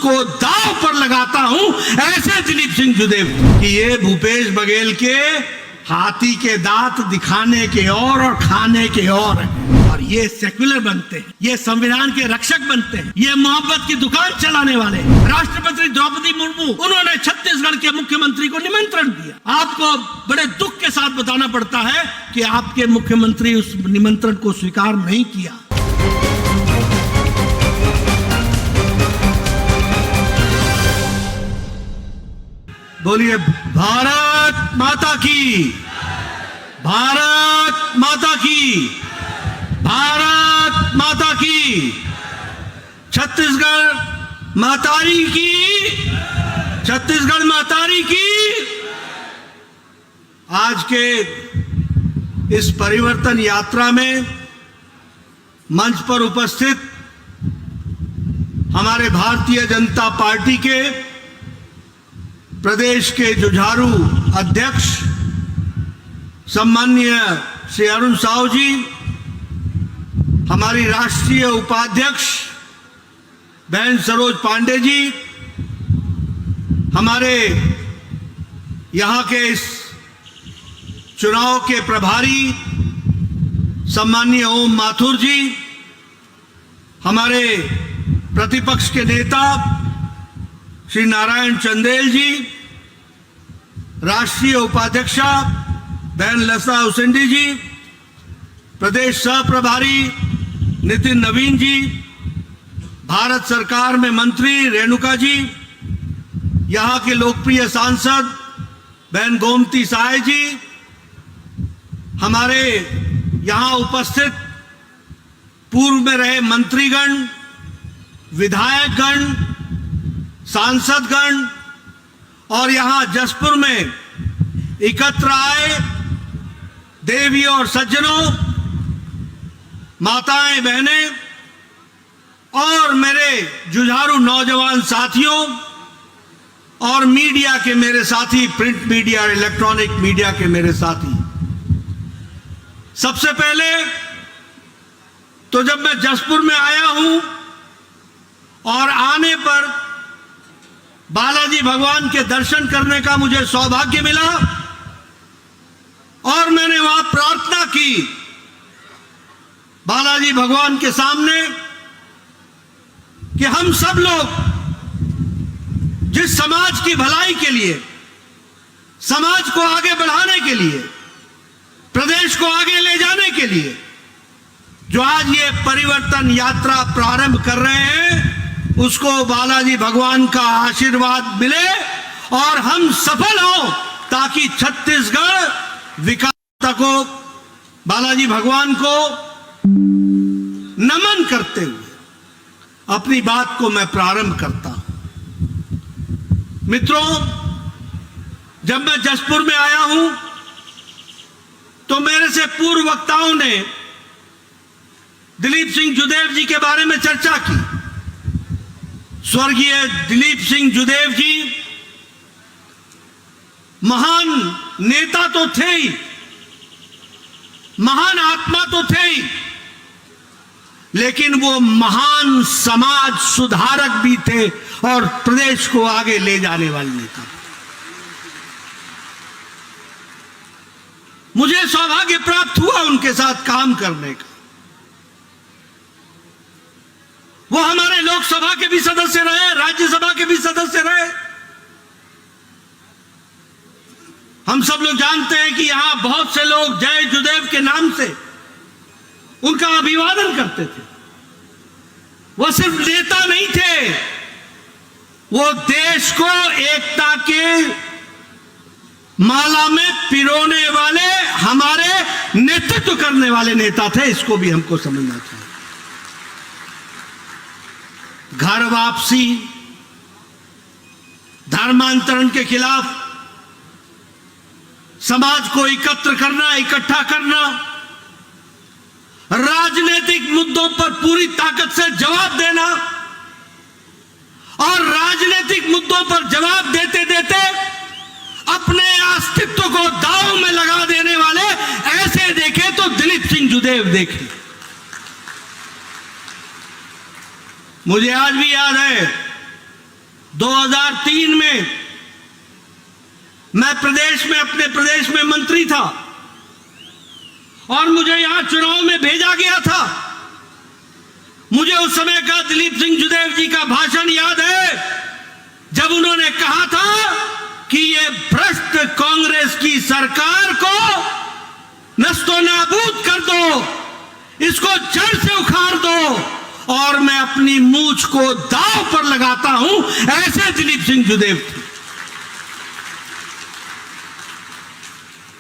उसको दांव पर लगाता हूं, ऐसे दिलीप सिंह जुदेव कि ये भूपेश बघेल के हाथी के दांत दिखाने के और खाने के और ये सेक्युलर बनते हैं, ये संविधान के रक्षक बनते हैं, ये मोहब्बत की दुकान चलाने वाले। राष्ट्रपति द्रौपदी मुर्मू, उन्होंने छत्तीसगढ़ के मुख्यमंत्री को निमंत्रण दिया। आपको बड़े दुख के साथ बताना पड़ता है कि आपके मुख्यमंत्री उस निमंत्रण को स्वीकार नहीं किया। बोलिए भारत माता की, भारत माता की, भारत माता की, छत्तीसगढ़ मातारी की, छत्तीसगढ़ मातारी की। आज के इस परिवर्तन यात्रा में मंच पर उपस्थित हमारे भारतीय जनता पार्टी के प्रदेश के जुझारू अध्यक्ष सम्माननीय श्री अरुण साहू जी, हमारी राष्ट्रीय उपाध्यक्ष बहन सरोज पांडे जी, हमारे यहाँ के इस चुनाव के प्रभारी सम्माननीय ओम माथुर जी, हमारे प्रतिपक्ष के नेता श्री नारायण चंदेल जी, राष्ट्रीय उपाध्यक्षा बहन लता उसेंडी जी, प्रदेश सह प्रभारी नितिन नवीन जी, भारत सरकार में मंत्री रेणुका जी, यहाँ के लोकप्रिय सांसद बहन गोमती साय जी, हमारे यहाँ उपस्थित पूर्व में रहे मंत्रीगण, विधायकगण, सांसदगण और यहाँ जसपुर में एकत्र आए देवी और सज्जनों, माताएं बहनें और मेरे जुझारू नौजवान साथियों और मीडिया के मेरे साथी, प्रिंट मीडिया, इलेक्ट्रॉनिक मीडिया के मेरे साथी, सबसे पहले तो जब मैं जसपुर में आया हूं और आने पर बालाजी भगवान के दर्शन करने का मुझे सौभाग्य मिला और मैंने वहां प्रार्थना की बालाजी भगवान के सामने कि हम सब लोग जिस समाज की भलाई के लिए, समाज को आगे बढ़ाने के लिए, प्रदेश को आगे ले जाने के लिए जो आज ये परिवर्तन यात्रा प्रारंभ कर रहे हैं, उसको बालाजी भगवान का आशीर्वाद मिले और हम सफल हों, ताकि छत्तीसगढ़ विकास को बालाजी भगवान को नमन करते हुए अपनी बात को मैं प्रारंभ करता हूं। मित्रों, जब मैं जसपुर में आया हूं तो मेरे से पूर्व वक्ताओं ने दिलीप सिंह जुदेव जी के बारे में चर्चा की। स्वर्गीय दिलीप सिंह जुदेव जी महान नेता तो थे ही, महान आत्मा तो थे ही, लेकिन वो महान समाज सुधारक भी थे और प्रदेश को आगे ले जाने वाले नेता। मुझे सौभाग्य प्राप्त हुआ उनके साथ काम करने का। वो हमारे लोकसभा के भी सदस्य रहे, राज्यसभा के भी सदस्य रहे। हम सब लोग जानते हैं कि यहां बहुत से लोग जय जुदेव के नाम से उनका अभिवादन करते थे। वो सिर्फ नेता नहीं थे, वो देश को एकता के माला में पिरोने वाले, हमारे नेतृत्व करने वाले नेता थे। इसको भी हमको समझना चाहिए। घर वापसी, धर्मांतरण के खिलाफ समाज को एकत्र करना, इकट्ठा करना, राजनीतिक मुद्दों पर पूरी ताकत से जवाब देना और राजनीतिक मुद्दों पर जवाब देते देते अपने अस्तित्व को दांव में लगा देने वाले ऐसे देखे तो दिलीप सिंह जुदेव देखे। मुझे आज भी याद है 2003 में मैं अपने प्रदेश में मंत्री था और मुझे यहां चुनाव में भेजा गया था। मुझे उस समय का दिलीप सिंह जुदेव जी का भाषण याद है, जब उन्होंने कहा था कि ये भ्रष्ट कांग्रेस की सरकार को नस्तो नाबूद कर दो, इसको जड़ से उखाड़ दो और मैं अपनी मूंछ को दांव पर लगाता हूं, ऐसे दिलीप सिंह जुदेव थे।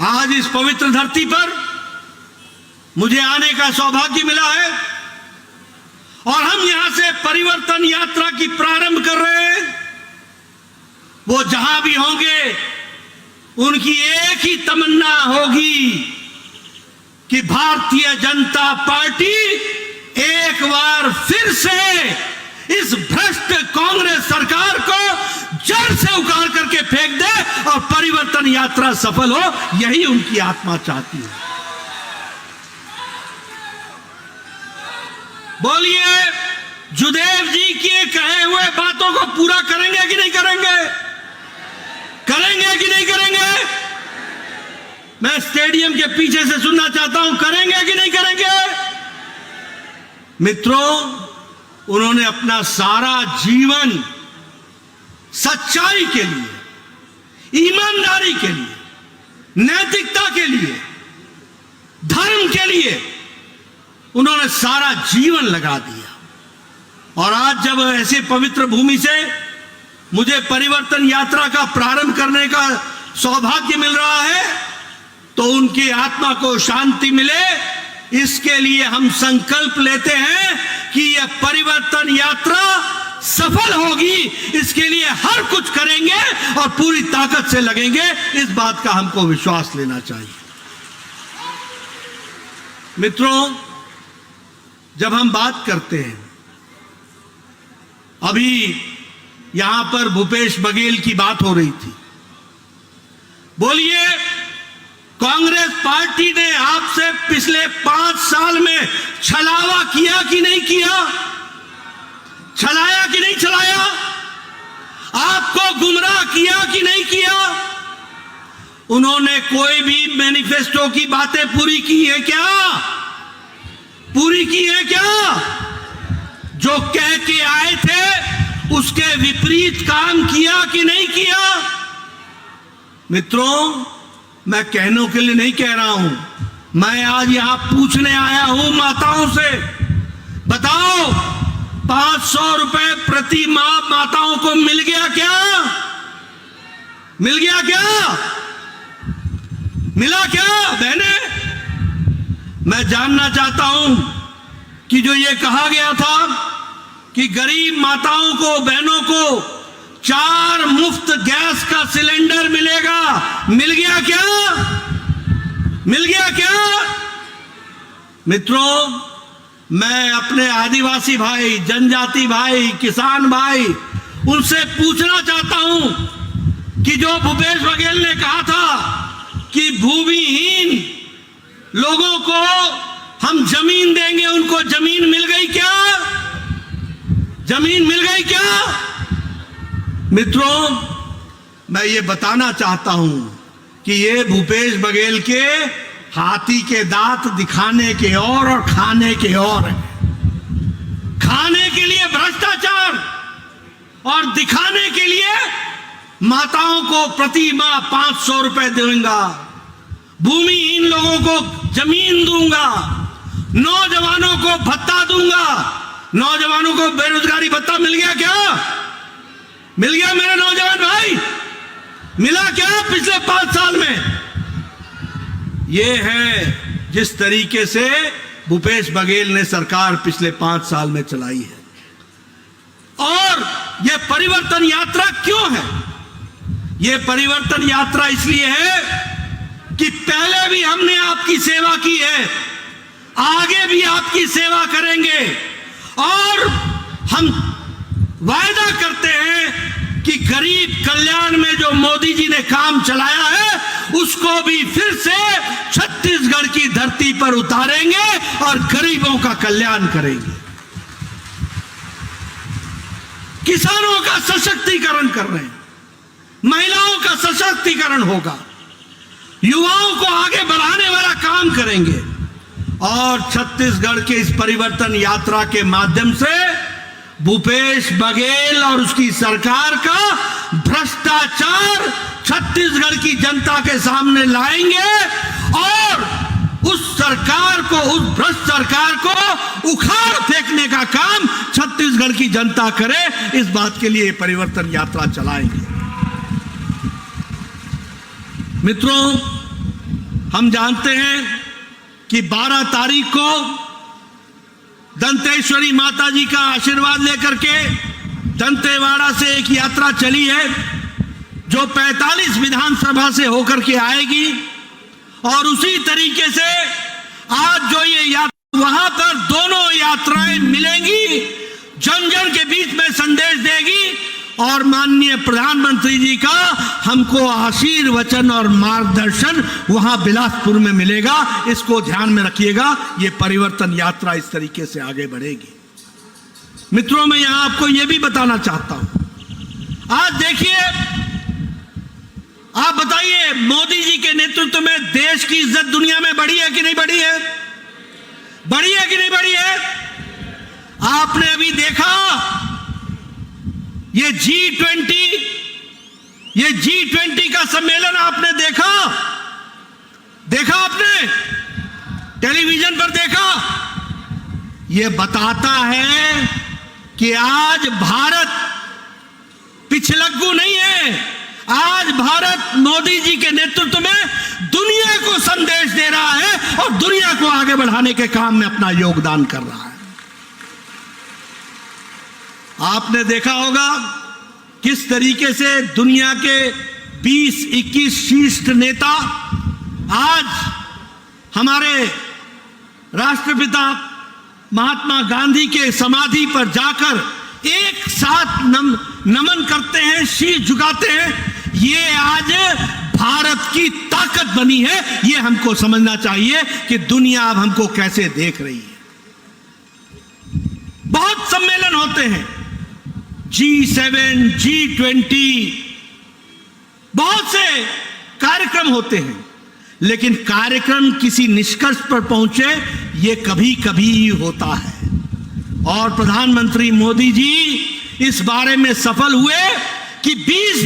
आज इस पवित्र धरती पर मुझे आने का सौभाग्य मिला है और हम यहां से परिवर्तन यात्रा की प्रारंभ कर रहे हैं। वो जहां भी होंगे उनकी एक ही तमन्ना होगी कि भारतीय जनता पार्टी एक बार फिर से इस भ्रष्ट कांग्रेस सरकार को जड़ से उखाड़ करके फेंक दे और परिवर्तन यात्रा सफल हो, यही उनकी आत्मा चाहती है। बोलिए, जुदेव जी के कहे हुए बातों को पूरा करेंगे कि नहीं करेंगे? करेंगे कि नहीं करेंगे? मैं स्टेडियम के पीछे से सुनना चाहता हूं, करेंगे कि नहीं करेंगे? मित्रों, उन्होंने अपना सारा जीवन सच्चाई के लिए, ईमानदारी के लिए, नैतिकता के लिए, धर्म के लिए उन्होंने सारा जीवन लगा दिया। और आज जब ऐसे पवित्र भूमि से मुझे परिवर्तन यात्रा का प्रारंभ करने का सौभाग्य मिल रहा है, तो उनकी आत्मा को शांति मिले, इसके लिए हम संकल्प लेते हैं कि यह परिवर्तन यात्रा सफल होगी। इसके लिए हर कुछ करेंगे और पूरी ताकत से लगेंगे, इस बात का हमको विश्वास लेना चाहिए। मित्रों, जब हम बात करते हैं, अभी यहां पर भूपेश बघेल की बात हो रही थी। बोलिए, कांग्रेस पार्टी ने आपसे पिछले 5 साल में छलावा किया कि नहीं किया? छलाया कि नहीं छलाया? आपको गुमराह किया कि नहीं किया? उन्होंने कोई भी मैनिफेस्टो की बातें पूरी की है क्या? पूरी की है क्या? जो कह के आए थे उसके विपरीत काम किया कि नहीं किया? मित्रों, मैं कहने के लिए नहीं कह रहा हूं, मैं आज यहां पूछने आया हूं माताओं से। बताओ, 500 रुपए प्रति माह माताओं को मिल गया क्या? मिल गया क्या? मिला क्या बहने? मैं जानना चाहता हूं कि जो ये कहा गया था कि गरीब माताओं को, बहनों को 4 मुफ्त गैस का सिलेंडर मिलेगा, मिल गया क्या? मिल गया क्या? मित्रों, मैं अपने आदिवासी भाई, जनजाति भाई, किसान भाई, उनसे पूछना चाहता हूं कि जो भूपेश बघेल ने कहा था कि भूमिहीन लोगों को हम जमीन देंगे, उनको जमीन मिल गई क्या? जमीन मिल गई क्या? मित्रों, मैं ये बताना चाहता हूं कि ये भूपेश बघेल के हाथी के दांत दिखाने के और खाने के और है। खाने के लिए भ्रष्टाचार और दिखाने के लिए माताओं को प्रति माह 500 रुपए दूंगा, भूमिहीन लोगों को जमीन दूंगा, नौजवानों को भत्ता दूंगा। नौजवानों को बेरोजगारी भत्ता मिल गया क्या? मिल गया मेरे नौजवान भाई? मिला क्या पिछले 5 साल में? ये है जिस तरीके से भूपेश बघेल ने सरकार पिछले 5 साल में चलाई है। और यह परिवर्तन यात्रा क्यों है? यह परिवर्तन यात्रा इसलिए है कि पहले भी हमने आपकी सेवा की है, आगे भी आपकी सेवा करेंगे और हम वायदा करते हैं कि गरीब कल्याण में जो मोदी जी ने काम चलाया है उसको भी फिर से छत्तीसगढ़ की धरती पर उतारेंगे और गरीबों का कल्याण करेंगे। किसानों का सशक्तिकरण कर रहे हैं, महिलाओं का सशक्तिकरण होगा, युवाओं को आगे बढ़ाने वाला काम करेंगे। और छत्तीसगढ़ के इस परिवर्तन यात्रा के माध्यम से भूपेश बघेल और उसकी सरकार का भ्रष्टाचार छत्तीसगढ़ की जनता के सामने लाएंगे और उस सरकार को, उस भ्रष्ट सरकार को उखाड़ फेंकने का काम छत्तीसगढ़ की जनता करे, इस बात के लिए परिवर्तन यात्रा चलाएंगे। मित्रों, हम जानते हैं कि 12 तारीख को दंतेश्वरी माता जी का आशीर्वाद लेकर के दंतेवाड़ा से एक यात्रा चली है जो 45 विधानसभा से होकर के आएगी। और उसी तरीके से आज जो ये यात्रा, वहां पर दोनों यात्राएं मिलेंगी, जन जन के बीच में संदेश देगी और माननीय प्रधानमंत्री जी का हमको आशीर्वचन और मार्गदर्शन वहां बिलासपुर में मिलेगा। इसको ध्यान में रखिएगा, ये परिवर्तन यात्रा इस तरीके से आगे बढ़ेगी। मित्रों, मैं यहां आपको यह भी बताना चाहता हूं, आज देखिए, आप बताइए, मोदी जी के नेतृत्व में देश की इज्जत दुनिया में बढ़ी है कि नहीं बढ़ी है? बढ़ी है कि नहीं बढ़ी है? आपने अभी देखा ये G20 का सम्मेलन आपने देखा आपने टेलीविजन पर देखा। ये बताता है कि आज भारत पिछलग्गू नहीं है। आज भारत मोदी जी के नेतृत्व में दुनिया को संदेश दे रहा है और दुनिया को आगे बढ़ाने के काम में अपना योगदान कर रहा है। आपने देखा होगा किस तरीके से दुनिया के 20-21 शीर्ष नेता आज हमारे राष्ट्रपिता महात्मा गांधी के समाधि पर जाकर एक साथ नमन करते हैं, शीश झुकाते हैं। ये आज भारत की ताकत बनी है। ये हमको समझना चाहिए कि दुनिया अब हमको कैसे देख रही है। बहुत सम्मेलन होते हैं, G7, G20, बहुत से कार्यक्रम होते हैं, लेकिन कार्यक्रम किसी निष्कर्ष पर पहुंचे ये कभी कभी होता है। और प्रधानमंत्री मोदी जी इस बारे में सफल हुए कि 20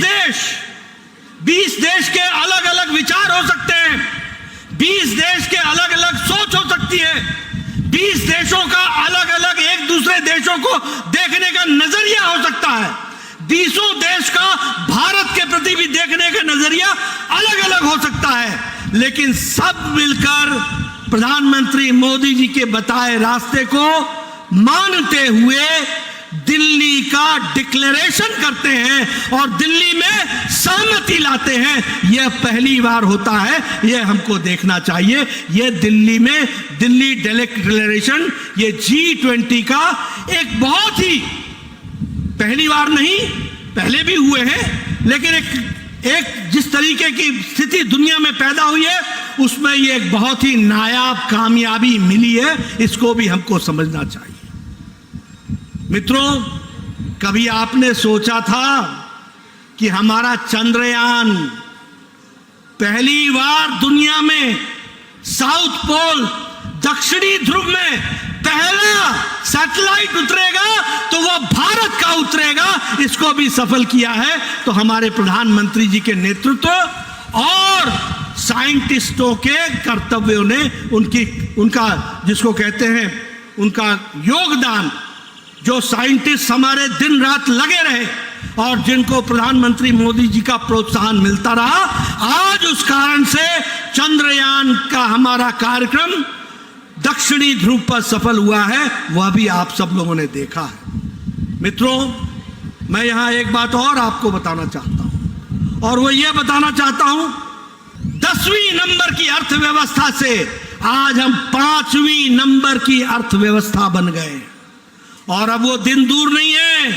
देश के अलग अलग विचार हो सकते हैं, 20 देश के अलग अलग सोच हो सकती है, 20 देशों का अलग अलग एक दूसरे देशों को देखने का नजरिया हो सकता है, 20 देश का भारत के प्रति भी देखने का नजरिया अलग अलग हो सकता है, लेकिन सब मिलकर प्रधानमंत्री मोदी जी के बताए रास्ते को मानते हुए दिल्ली का डिक्लेरेशन करते हैं और दिल्ली में सहमति लाते हैं। यह पहली बार होता है, यह हमको देखना चाहिए। यह दिल्ली में दिल्ली डिक्लेरेशन, ये G20 का एक बहुत ही, पहली बार नहीं, पहले भी हुए हैं, लेकिन एक जिस तरीके की स्थिति दुनिया में पैदा हुई है उसमें ये एक बहुत ही नायाब कामयाबी मिली है। इसको भी हमको समझना चाहिए। मित्रों, कभी आपने सोचा था कि हमारा चंद्रयान पहली बार दुनिया में साउथ पोल, दक्षिणी ध्रुव में पहला सैटेलाइट उतरेगा तो वह भारत का उतरेगा? इसको भी सफल किया है तो हमारे प्रधानमंत्री जी के नेतृत्व और साइंटिस्टों के कर्तव्यों ने, उनका जिसको कहते हैं उनका योगदान, जो साइंटिस्ट हमारे दिन रात लगे रहे और जिनको प्रधानमंत्री मोदी जी का प्रोत्साहन मिलता रहा, आज उस कारण से चंद्रयान का हमारा कार्यक्रम दक्षिणी ध्रुव पर सफल हुआ है। वह भी आप सब लोगों ने देखा है। मित्रों, मैं यहां एक बात और आपको बताना चाहता हूं, और वो ये बताना चाहता हूं, 10वीं नंबर की अर्थव्यवस्था से आज हम 5वीं नंबर की अर्थव्यवस्था बन गए। और अब वो दिन दूर नहीं है,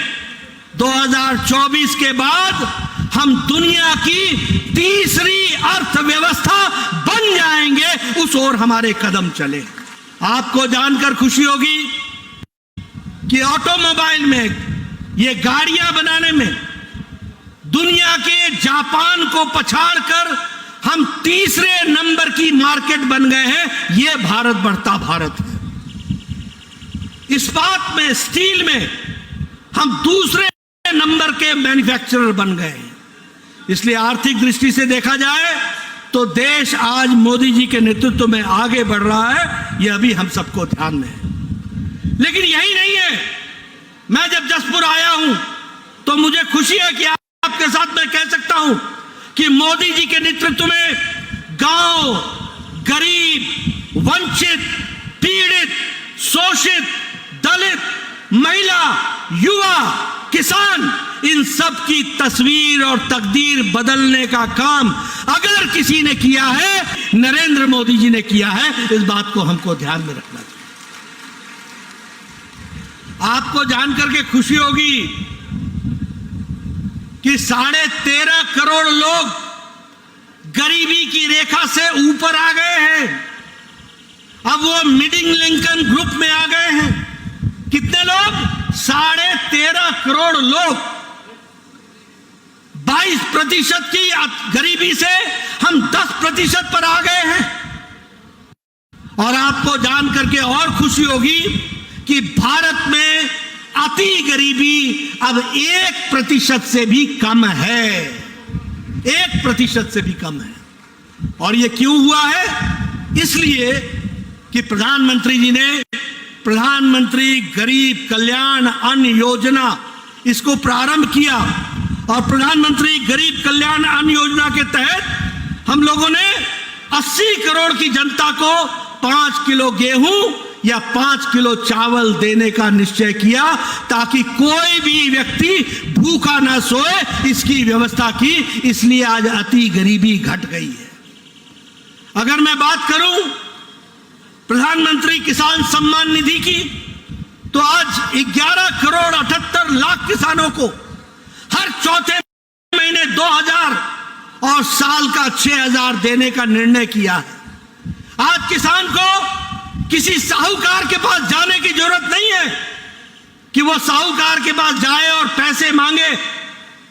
2024 के बाद हम दुनिया की तीसरी अर्थव्यवस्था बन जाएंगे। उस ओर हमारे कदम चले। आपको जानकर खुशी होगी कि ऑटोमोबाइल में ये गाड़ियां बनाने में दुनिया के जापान को पछाड़कर हम तीसरे नंबर की मार्केट बन गए हैं। ये भारत बढ़ता भारत है। इस्पात में, स्टील में हम दूसरे नंबर के मैन्युफैक्चरर बन गए हैं। इसलिए आर्थिक दृष्टि से देखा जाए तो देश आज मोदी जी के नेतृत्व में आगे बढ़ रहा है। यह अभी हम सबको ध्यान में है। लेकिन यही नहीं है। मैं जब जसपुर आया हूं तो मुझे खुशी है कि आपके साथ मैं कह सकता हूं कि मोदी जी के नेतृत्व में गांव, गरीब, वंचित, पीड़ित, शोषित, दलित, महिला, युवा, किसान, इन सब की तस्वीर और तकदीर बदलने का काम अगर किसी ने किया है, नरेंद्र मोदी जी ने किया है। इस बात को हमको ध्यान में रखना चाहिए। आपको जानकर के खुशी होगी कि 13.5 करोड़ लोग गरीबी की रेखा से ऊपर आ गए हैं। अब वो मिडिल इनकम ग्रुप में आ गए हैं। कितने लोग? 13.5 करोड़ लोग। 22% की गरीबी से हम 10% पर आ गए हैं। और आपको जान करके और खुशी होगी कि भारत में अति गरीबी अब 1% से भी कम है। 1% से भी कम है। और ये क्यों हुआ है? इसलिए कि प्रधानमंत्री जी ने प्रधानमंत्री गरीब कल्याण अन्न योजना इसको प्रारंभ किया। और प्रधानमंत्री गरीब कल्याण अन्न योजना के तहत हम लोगों ने 80 करोड़ की जनता को 5 किलो गेहूं या 5 किलो चावल देने का निश्चय किया, ताकि कोई भी व्यक्ति भूखा ना सोए, इसकी व्यवस्था की। इसलिए आज अति गरीबी घट गई है। अगर मैं बात करूं प्रधानमंत्री किसान सम्मान निधि की, तो आज 11 करोड़ 78 लाख किसानों को हर चौथे महीने 2000 और साल का 6000 देने का निर्णय किया है। आज किसान को किसी साहूकार के पास जाने की जरूरत नहीं है कि वो साहूकार के पास जाए और पैसे मांगे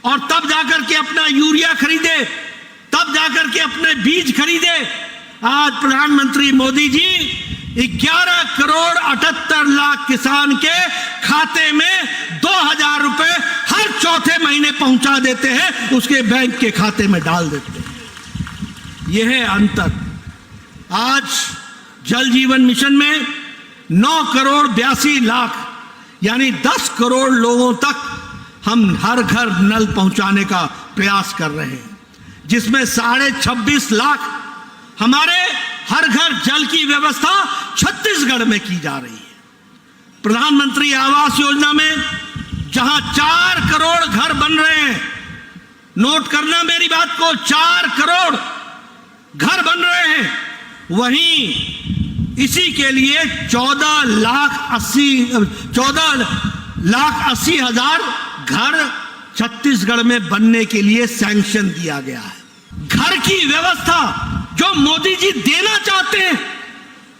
और तब जाकर के अपना यूरिया खरीदे, तब जाकर के अपने बीज खरीदे। आज प्रधानमंत्री मोदी जी 11 करोड़ 78 लाख किसान के खाते में 2000 रुपए हर चौथे महीने पहुंचा देते हैं, उसके बैंक के खाते में डाल देते हैं। यह है अंतर। आज जल जीवन मिशन में 9 करोड़ 82 लाख यानी 10 करोड़ लोगों तक हम हर घर नल पहुंचाने का प्रयास कर रहे हैं, जिसमें 26.5 लाख हमारे हर घर जल की व्यवस्था छत्तीसगढ़ में की जा रही है। प्रधानमंत्री आवास योजना में जहां 4 करोड़ घर बन रहे हैं, नोट करना मेरी बात को, 4 करोड़ घर बन रहे हैं, वहीं इसी के लिए 14 लाख 80 हजार घर छत्तीसगढ़ में बनने के लिए सैंक्शन दिया गया है। घर की व्यवस्था जो मोदी जी देना चाहते हैं,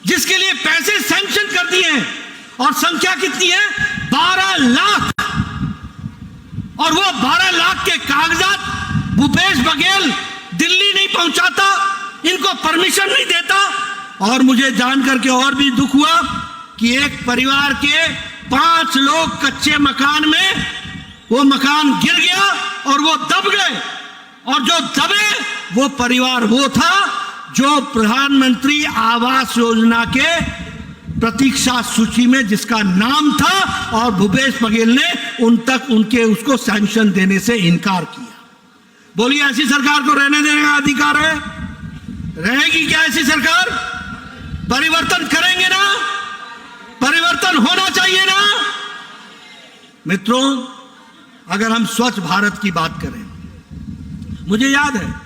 जिसके लिए पैसे सैंक्शन कर दिए हैं, और संख्या कितनी है? 12 लाख। और वो 12 लाख के कागजात भूपेश बघेल दिल्ली नहीं पहुंचाता, इनको परमिशन नहीं देता। और मुझे जानकर के और भी दुख हुआ कि एक परिवार के 5 लोग कच्चे मकान में, वो मकान गिर गया और वो दब गए। और जो दबे वो परिवार वो था जो प्रधानमंत्री आवास योजना के प्रतीक्षा सूची में जिसका नाम था, और भूपेश बघेल ने उन तक उसको सैंक्शन देने से इनकार किया। बोलिए, ऐसी सरकार को रहने देने का अधिकार है? रहेगी क्या ऐसी सरकार? परिवर्तन करेंगे ना? परिवर्तन होना चाहिए ना? मित्रों, अगर हम स्वच्छ भारत की बात करें, मुझे याद है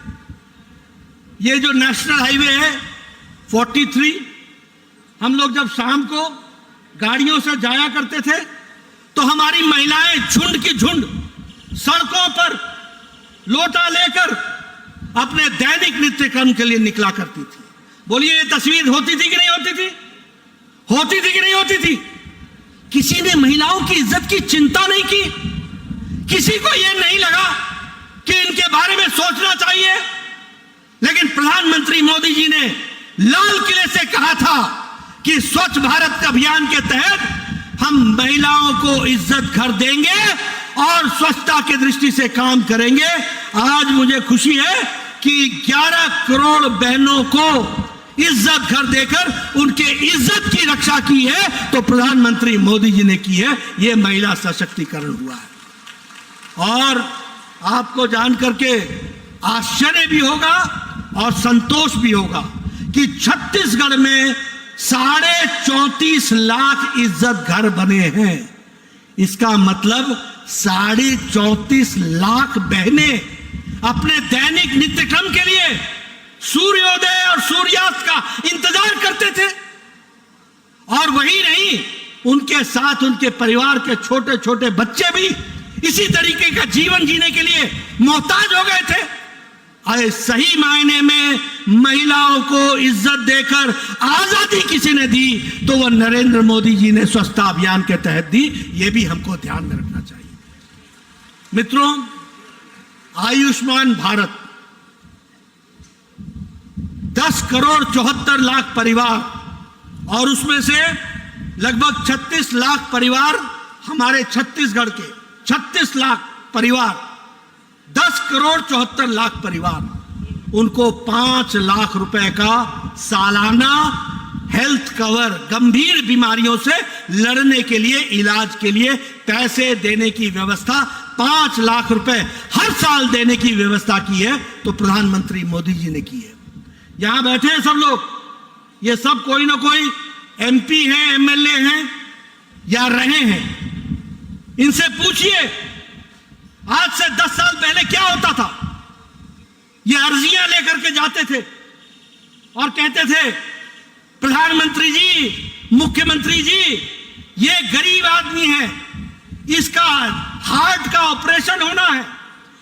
ये जो नेशनल हाईवे है 43, हम लोग जब शाम को गाड़ियों से जाया करते थे तो हमारी महिलाएं झुंड की झुंड सड़कों पर लोटा लेकर अपने दैनिक नित्य कर्म के लिए निकला करती थी। बोलिए, ये तस्वीर होती थी कि नहीं होती थी? होती थी कि नहीं होती थी? किसी ने महिलाओं की इज्जत की चिंता नहीं की। किसी को यह नहीं लगा कि इनके बारे में सोचना चाहिए, लेकिन प्रधानमंत्री मोदी जी ने लाल किले से कहा था कि स्वच्छ भारत अभियान के तहत हम महिलाओं को इज्जत घर देंगे और स्वच्छता की दृष्टि से काम करेंगे। आज मुझे खुशी है कि 11 करोड़ बहनों को इज्जत घर देकर उनके इज्जत की रक्षा की है, तो प्रधानमंत्री मोदी जी ने की है। यह महिला सशक्तिकरण हुआ है। और आपको जानकर के आश्चर्य भी होगा और संतोष भी होगा कि छत्तीसगढ़ में 34.5 लाख इज्जत घर बने हैं। इसका मतलब 34.5 लाख बहनें अपने दैनिक नित्यक्रम के लिए सूर्योदय और सूर्यास्त का इंतजार करते थे। और वही नहीं, उनके साथ उनके परिवार के छोटे छोटे बच्चे भी इसी तरीके का जीवन जीने के लिए मोहताज हो गए थे। अरे सही मायने में महिलाओं को इज्जत देकर आजादी किसी ने दी तो वह नरेंद्र मोदी जी ने स्वच्छता अभियान के तहत दी। यह भी हमको ध्यान में रखना चाहिए। मित्रों, आयुष्मान भारत 10 करोड़ 74 लाख परिवार और उसमें से लगभग 36 लाख परिवार हमारे छत्तीसगढ़ के 36 लाख परिवार, 10 करोड़ 74 लाख परिवार, उनको 5 लाख रुपए का सालाना हेल्थ कवर, गंभीर बीमारियों से लड़ने के लिए, इलाज के लिए पैसे देने की व्यवस्था 5 लाख रुपए हर साल देने की व्यवस्था की है, तो प्रधानमंत्री मोदी जी ने की है। यहां बैठे हैं सब लोग, ये सब कोई ना कोई एमपी हैं, एमएलए हैं या रहे हैं। इनसे पूछिए आज से 10 साल पहले क्या होता था। ये अर्जियां लेकर के जाते थे और कहते थे प्रधानमंत्री जी, मुख्यमंत्री जी, ये गरीब आदमी है, इसका हार्ट का ऑपरेशन होना है,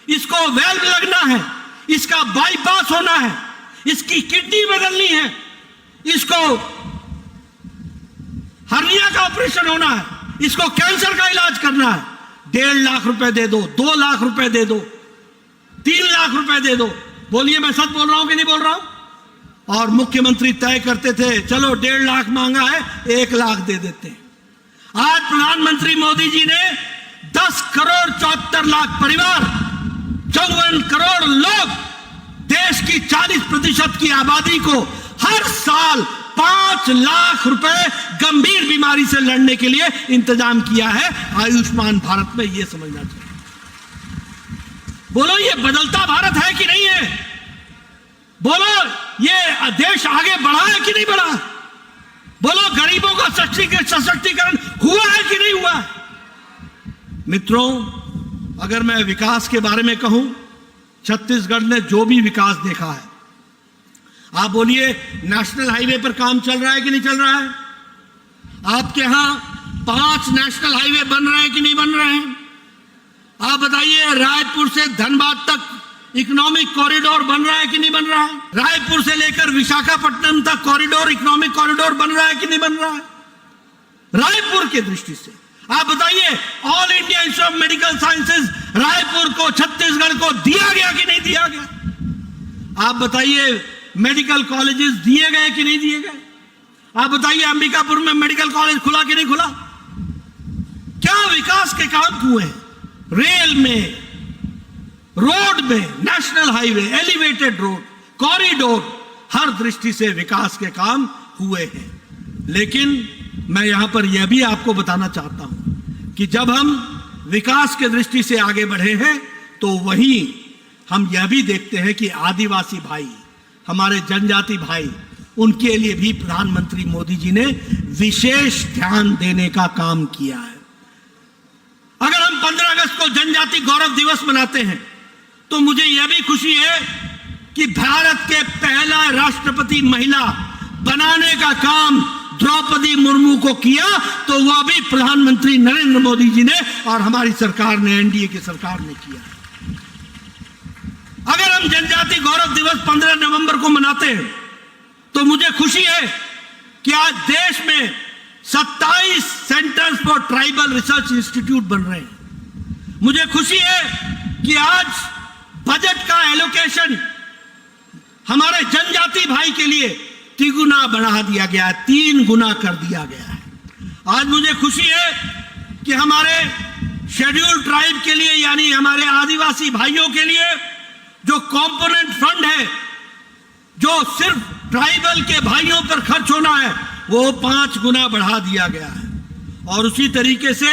इसको वेल्व लगना है, इसका बाईपास होना है, इसकी किडनी बदलनी है, इसको हर्निया का ऑपरेशन होना है, इसको कैंसर का इलाज करना है। 1.5 लाख रुपए दे दो, 2 लाख रुपए दे दो, 3 लाख रुपए दे दो। बोलिए मैं सच बोल रहा हूं कि नहीं बोल रहा हूं? और मुख्यमंत्री तय करते थे, चलो 1.5 लाख मांगा है, 1 लाख दे देते हैं। आज प्रधानमंत्री मोदी जी ने 10 करोड़ 74 लाख परिवार, 54 करोड़ लोग, देश की 40% की आबादी को हर साल 5 लाख रुपए गंभीर बीमारी से लड़ने के लिए इंतजाम किया है आयुष्मान भारत में। यह समझना चाहिए। बोलो ये बदलता भारत है कि नहीं है? बोलो ये देश आगे बढ़ा है कि नहीं बढ़ा? बोलो गरीबों का सशक्तिकरण हुआ है कि नहीं हुआ? मित्रों, अगर मैं विकास के बारे में कहूं, छत्तीसगढ़ ने जो भी विकास देखा है, आप बोलिए नेशनल हाईवे पर काम चल रहा है कि नहीं चल रहा है? आपके यहां 5 नेशनल हाईवे बन रहे हैं कि नहीं बन रहे हैं? आप बताइए रायपुर से धनबाद तक इकोनॉमिक कॉरिडोर बन रहा है कि नहीं बन रहा है? रायपुर से लेकर विशाखापट्टनम तक कॉरिडोर, इकोनॉमिक कॉरिडोर बन रहा है कि नहीं बन रहा है? रायपुर की दृष्टि से आप बताइए all India institute of medical sciences Raipur को, छत्तीसगढ़ को दिया गया कि नहीं दिया गया? आप बताइए मेडिकल कॉलेजेस दिए गए कि नहीं दिए गए? आप बताइए अंबिकापुर में मेडिकल कॉलेज खुला कि नहीं खुला? क्या विकास के काम हुए हैं? रेल में, रोड में, national highway, elevated road, corridor, हर दृष्टि से विकास के काम हुए हैं। लेकिन मैं यहां पर यह भी आपको बताना चाहता हूं कि जब हम विकास के दृष्टि से आगे बढ़े हैं, तो वहीं हम यह भी देखते हैं कि आदिवासी भाई, हमारे जनजाति भाई, उनके लिए भी प्रधानमंत्री मोदी जी ने विशेष ध्यान देने का काम किया है। अगर हम 15 अगस्त को जनजाति गौरव दिवस मनाते हैं, तो मुझे यह भी खुशी है कि भारत के पहला राष्ट्रपति महिला बनाने का काम द्रौपदी मुर्मू को किया, तो वह भी प्रधानमंत्री नरेंद्र मोदी जी ने और हमारी सरकार ने, एनडीए की सरकार ने किया। अगर हम जनजाति गौरव दिवस 15 नवंबर को मनाते हैं, तो मुझे खुशी है कि आज देश में 27 centres for tribal research institute बन रहे हैं। मुझे खुशी है कि आज बजट का एलोकेशन हमारे जनजाति भाई के लिए तिगुना बढ़ा दिया गया है, 3 गुना कर दिया गया है। आज मुझे खुशी है कि हमारे शेड्यूल्ड ट्राइब के लिए यानी हमारे आदिवासी भाइयों के लिए जो कंपोनेंट फंड है, जो सिर्फ ट्राइबल के भाइयों पर खर्च होना है, वो 5 गुना बढ़ा दिया गया है। और उसी तरीके से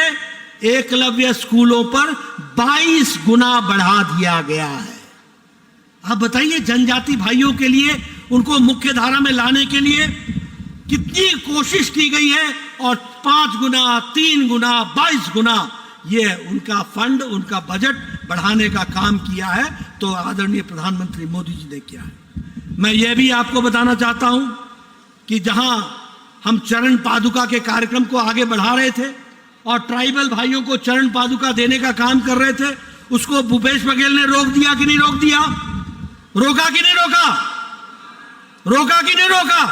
एकलव्य स्कूलों पर 22 गुना बढ़ा दिया गया है। आप बताइए, जनजाति भाइयों के लिए, उनको मुख्य धारा में लाने के लिए कितनी कोशिश की गई है। और 5 गुना, 3 गुना, 22 गुना ये उनका फंड, उनका बजट बढ़ाने का काम किया है, तो आदरणीय प्रधानमंत्री मोदी जी ने किया है। मैं ये भी आपको बताना चाहता हूं कि जहां हम चरण पादुका के कार्यक्रम को आगे बढ़ा रहे थे और ट्राइबल भाइयों को चरण पादुका देने का काम कर रहे थे, उसको भूपेश बघेल ने रोक दिया कि नहीं रोक दिया? रोका कि नहीं रोका? रोका कि नहीं रोका?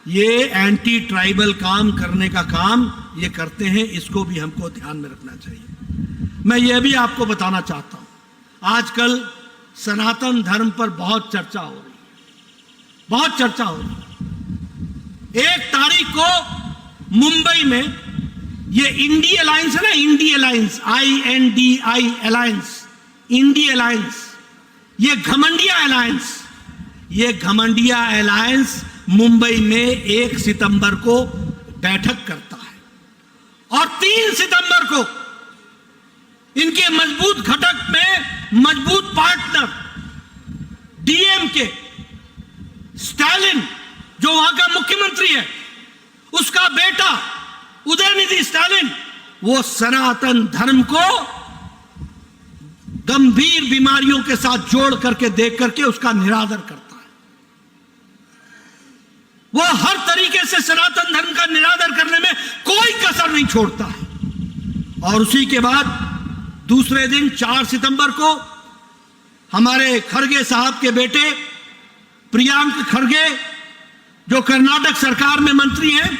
ये एंटी ट्राइबल काम करने का काम ये करते हैं, इसको भी हमको ध्यान में रखना चाहिए। मैं ये भी आपको बताना चाहता हूं, आजकल सनातन धर्म पर बहुत चर्चा हो रही है, बहुत चर्चा हो रही है। 1 तारीख को मुंबई में ये इंडी अलायंस है ना, INDI alliance, INDI alliance, INDI alliance, ये घमंडिया अलायंस, ये घमंडिया अलायंस मुंबई में 1 सितंबर को बैठक करता है और 3 सितंबर को इनके मजबूत घटक में मजबूत पार्टनर DMK स्टालिन, जो वहां का मुख्यमंत्री है, उसका बेटा उदयनिधि स्टालिन, वो सनातन धर्म को गंभीर बीमारियों के साथ जोड़ करके देख करके उसका निरादर करता है। वो हर तरीके से सनातन धर्म का निरादर करने में कोई कसर नहीं छोड़ता है। और उसी के बाद दूसरे दिन 4 सितंबर को हमारे खड़गे साहब के बेटे प्रियांक खड़गे, जो कर्नाटक सरकार में मंत्री हैं,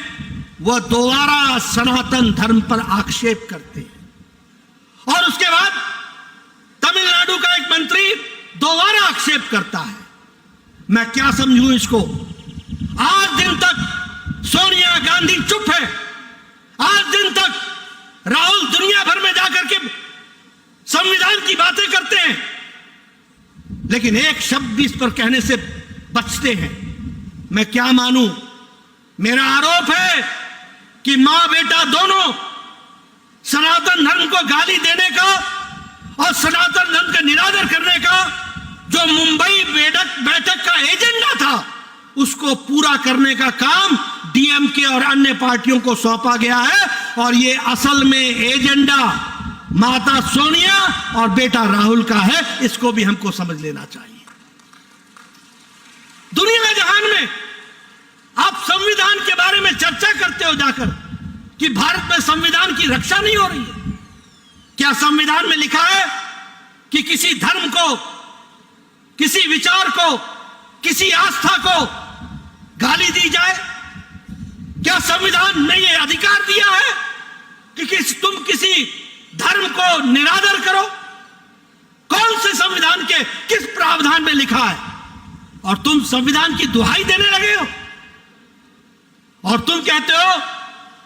वह दोबारा सनातन धर्म पर आक्षेप करते हैं। और उसके बाद तमिलनाडु का एक मंत्री दोबारा आक्षेप करता है। मैं क्या समझूं इसको? आज दिन तक सोनिया गांधी चुप है, आज दिन तक राहुल दुनिया भर में जाकर के संविधान की बातें करते हैं, लेकिन एक शब्द भी इस पर कहने से बचते हैं। मैं क्या मानूं? मेरा आरोप है कि मां बेटा दोनों सनातन धर्म को गाली देने का और सनातन धर्म का निरादर करने का जो मुंबई बैठक का एजेंडा था, उसको पूरा करने का काम DMK और अन्य पार्टियों को सौंपा गया है। और ये असल में एजेंडा माता सोनिया और बेटा राहुल का है, इसको भी हमको समझ लेना चाहिए। दुनिया जहान में आप संविधान के बारे में चर्चा करते हो जाकर कि भारत में संविधान की रक्षा नहीं हो रही है। क्या संविधान में लिखा है कि किसी धर्म को, किसी विचार को, किसी आस्था को गाली दी जाए? क्या संविधान ने यह अधिकार दिया है कि तुम किसी धर्म को निरादर करो? कौन से संविधान के किस प्रावधान में लिखा है? और तुम संविधान की दुहाई देने लगे हो और तुम कहते हो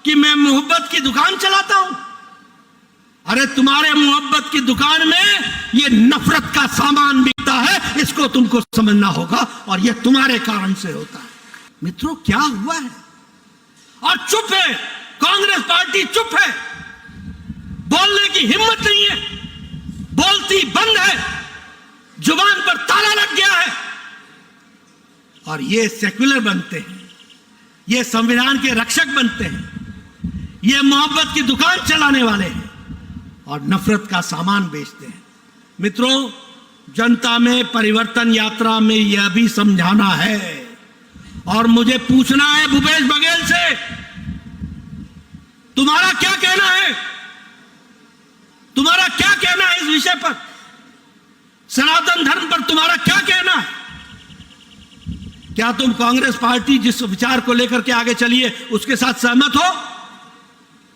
कि मैं मोहब्बत की दुकान चलाता हूं। अरे तुम्हारे मोहब्बत की दुकान में ये नफरत का सामान बिकता है, इसको तुमको समझना होगा, और ये तुम्हारे कारण से होता है। मित्रों, क्या हुआ है? और चुप है, कांग्रेस पार्टी चुप है, बोलने की हिम्मत नहीं है, बोलती बंद है, जुबान पर ताला लग गया है। और ये सेक्युलर बनते हैं, ये संविधान के रक्षक बनते हैं, ये मोहब्बत की दुकान चलाने वाले हैं और नफरत का सामान बेचते हैं। मित्रों, जनता में परिवर्तन यात्रा में यह भी समझाना है और मुझे पूछना है भूपेश बघेल से, तुम्हारा क्या कहना है? तुम्हारा क्या कहना है इस विषय पर? सनातन धर्म पर तुम्हारा क्या कहना है? क्या तुम कांग्रेस पार्टी जिस विचार को लेकर के आगे चलिए उसके साथ सहमत हो?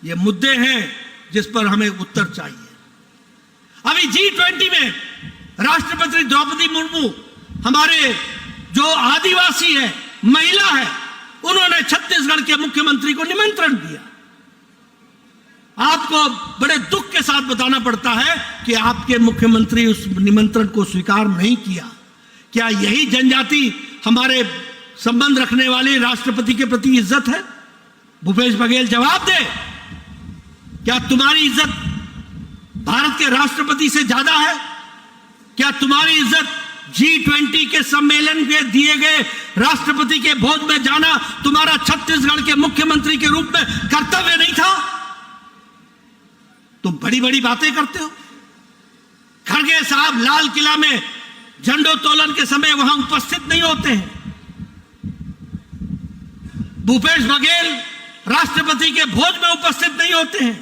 ये मुद्दे हैं जिस पर हमें उत्तर चाहिए। अभी G20 में राष्ट्रपति द्रौपदी मुर्मू, हमारे जो आदिवासी है, महिला है, उन्होंने छत्तीसगढ़ के मुख्यमंत्री को निमंत्रण दिया। आपको बड़े दुख के साथ बताना पड़ता है कि आपके मुख्यमंत्री उस निमंत्रण को स्वीकार नहीं किया। क्या यही जनजाति हमारे संबंध रखने वाले राष्ट्रपति के प्रति इज्जत है? भूपेश बघेल जवाब दे, क्या तुम्हारी इज्जत भारत के राष्ट्रपति से ज्यादा है? क्या तुम्हारी इज्जत G20 के सम्मेलन में दिए गए राष्ट्रपति के भोज में जाना तुम्हारा छत्तीसगढ़ के मुख्यमंत्री के रूप में कर्तव्य नहीं था? तुम बड़ी बड़ी बातें करते हो। खड़गे साहब लाल किला में झंडोत्तोलन के समय वहां उपस्थित नहीं होते हैं। भूपेश बघेल राष्ट्रपति के भोज में उपस्थित नहीं होते हैं।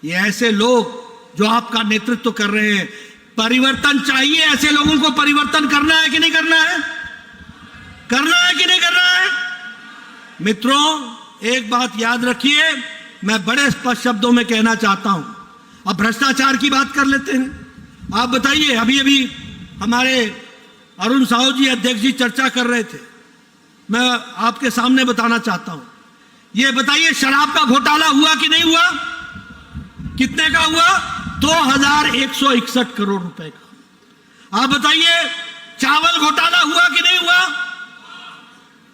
ये ऐसे लोग जो आपका नेतृत्व कर रहे हैं, परिवर्तन चाहिए। ऐसे लोगों को परिवर्तन करना है कि नहीं करना है? करना है कि नहीं करना है? मित्रों, एक बात याद रखिए, मैं बड़े स्पष्ट शब्दों में कहना चाहता हूं। अब भ्रष्टाचार की बात कर लेते हैं। आप बताइए, अभी अभी हमारे अरुण साहू जी, अध्यक्ष जी चर्चा कर रहे थे। मैं आपके सामने बताना चाहता हूं, ये बताइए शराब का घोटाला हुआ कि नहीं हुआ? कितने का हुआ? 2161 करोड़ रुपए का। आप बताइए चावल घोटाला हुआ कि नहीं हुआ?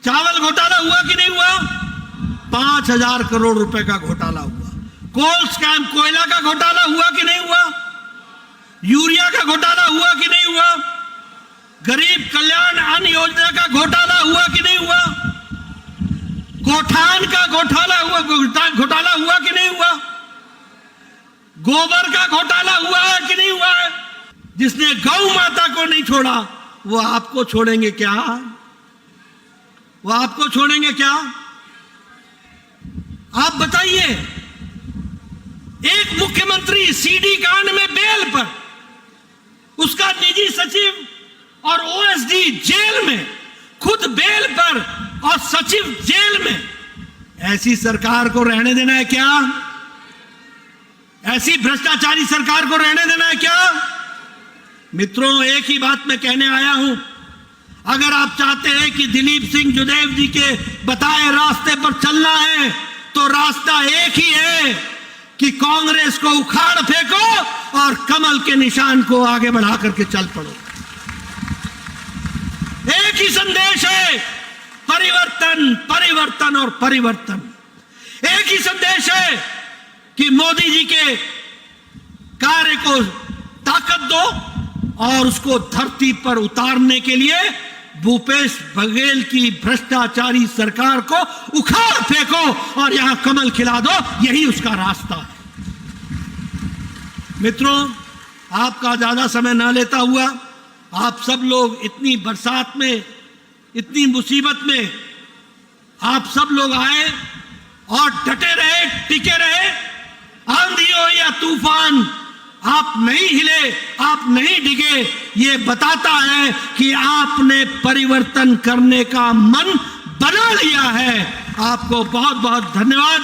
चावल घोटाला हुआ कि नहीं हुआ? 5000 करोड़ रुपए का घोटाला हुआ। कोल स्कैम, कोयला का घोटाला हुआ कि नहीं हुआ? यूरिया का घोटाला हुआ कि नहीं हुआ? गरीब कल्याण अन्न योजना का घोटाला हुआ कि नहीं हुआ? गोठान का घोटाला हुआ कि नहीं हुआ? गोबर का घोटाला हुआ है कि नहीं हुआ है? जिसने गौ माता को नहीं छोड़ा, वो आपको छोड़ेंगे क्या? वो आपको छोड़ेंगे क्या? आप बताइए, एक मुख्यमंत्री सीडी कांड में बेल पर, उसका निजी सचिव और ओएसडी जेल में, खुद बेल पर और सचिव जेल में। ऐसी सरकार को रहने देना है क्या? ऐसी भ्रष्टाचारी सरकार को रहने देना है क्या? मित्रों, एक ही बात मैं कहने आया हूं। अगर आप चाहते हैं कि दिलीप सिंह जुदेव जी के बताए रास्ते पर चलना है, तो रास्ता एक ही है कि कांग्रेस को उखाड़ फेंको और कमल के निशान को आगे बढ़ा करके चल पड़ो। एक ही संदेश है, परिवर्तन, परिवर्तन और परिवर्तन। एक ही संदेश है कि मोदी जी के कार्य को ताकत दो और उसको धरती पर उतारने के लिए भूपेश बघेल की भ्रष्टाचारी सरकार को उखाड़ फेंको और यहां कमल खिला दो। यही उसका रास्ता है। मित्रों, आपका ज्यादा समय न लेता हुआ, आप सब लोग इतनी बरसात में, इतनी मुसीबत में आप सब लोग आए और डटे रहे, टिके रहे। आंधी हो या तूफान, आप नहीं हिले, आप नहीं डिगे। ये बताता है कि आपने परिवर्तन करने का मन बना लिया है। आपको बहुत बहुत धन्यवाद।